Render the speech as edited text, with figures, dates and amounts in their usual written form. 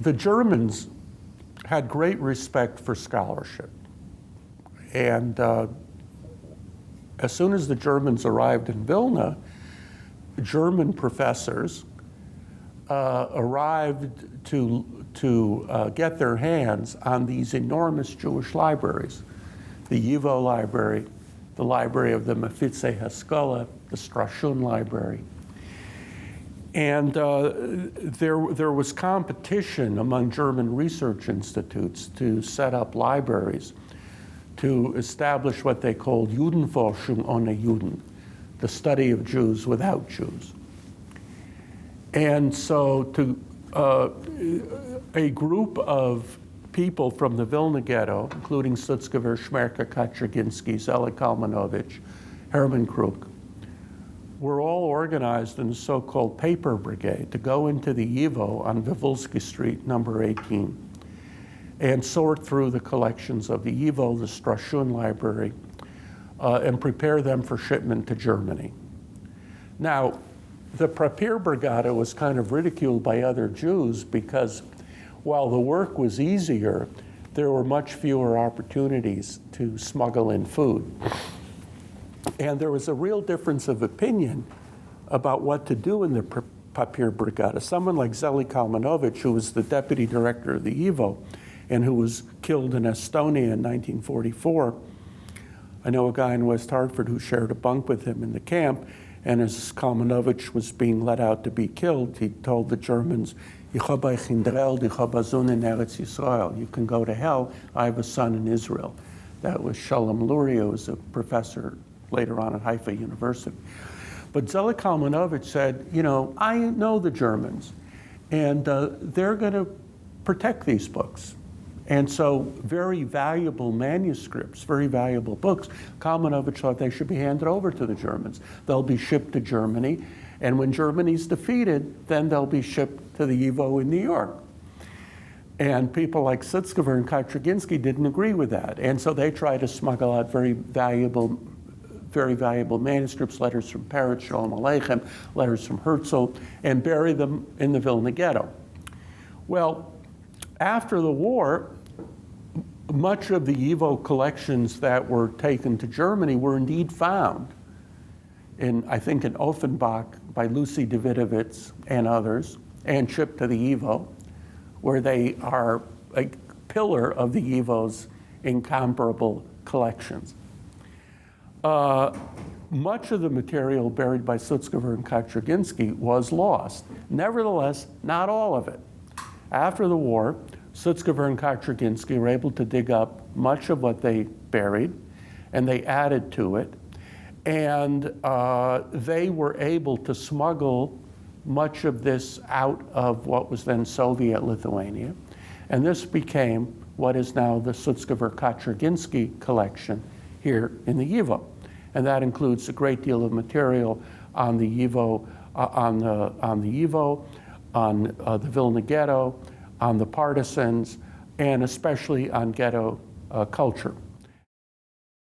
the Germans had great respect for scholarship. And as soon as the Germans arrived in Vilna, German professors arrived to get their hands on these enormous Jewish libraries. The YIVO library, the library of the Mefitze Haskalah, the Strashun library. And there was competition among German research institutes to set up libraries to establish what they called Judenforschung ohne Juden, the study of Jews without Jews. And so a group of people from the Vilna ghetto, including Sutzkever, Shmerka, Kaczerginski, Zelig Kalmanovich, Hermann Kruk, were all organized in the so-called paper brigade to go into the YIVO on Vivolsky Street, number 18, and sort through the collections of the YIVO, the Strashun library, and prepare them for shipment to Germany. Now, the Papierbrigade was kind of ridiculed by other Jews because while the work was easier, there were much fewer opportunities to smuggle in food. And there was a real difference of opinion about what to do in the Papierbrigade. Someone like Zelig Kalmanovich, who was the deputy director of the YIVO and who was killed in Estonia in 1944, I know a guy in West Hartford who shared a bunk with him in the camp, and as Kalmanovich was being let out to be killed, he told the Germans, "Ich habe euch in der Welt, ich habe einen Sohn in Eretz Yisrael. You can go to hell, I have a son in Israel." That was Shalom Luria, who was a professor later on at Haifa University. But Zelig Kalmanovich said, you know, I know the Germans, and they're going to protect these books. And so very valuable manuscripts, very valuable books, Kalmanovich thought they should be handed over to the Germans. They'll be shipped to Germany, and when Germany's defeated, then they'll be shipped to the YIVO in New York. And people like Sutzkever and Kaczerginski didn't agree with that. And so they tried to smuggle out very valuable manuscripts, letters from Peretz, Shalom Aleichem, letters from Herzl, and bury them in the Vilna ghetto. Well, after the war, much of the YIVO collections that were taken to Germany were indeed found I think in Offenbach by Lucy Davidovitz and others, and shipped to the YIVO, where they are a pillar of the YIVO's incomparable collections. Much of the material buried by Sutzkever and Kaczerginski was lost. Nevertheless, not all of it. After the war, Sutzkever and Kaczerginski were able to dig up much of what they buried, and they added to it. And they were able to smuggle much of this out of what was then Soviet Lithuania. And this became what is now the Sutzkever-Kaczerginski collection here in the YIVO. And that includes a great deal of material on the YIVO, on the Vilna ghetto, on the partisans, and especially on ghetto culture.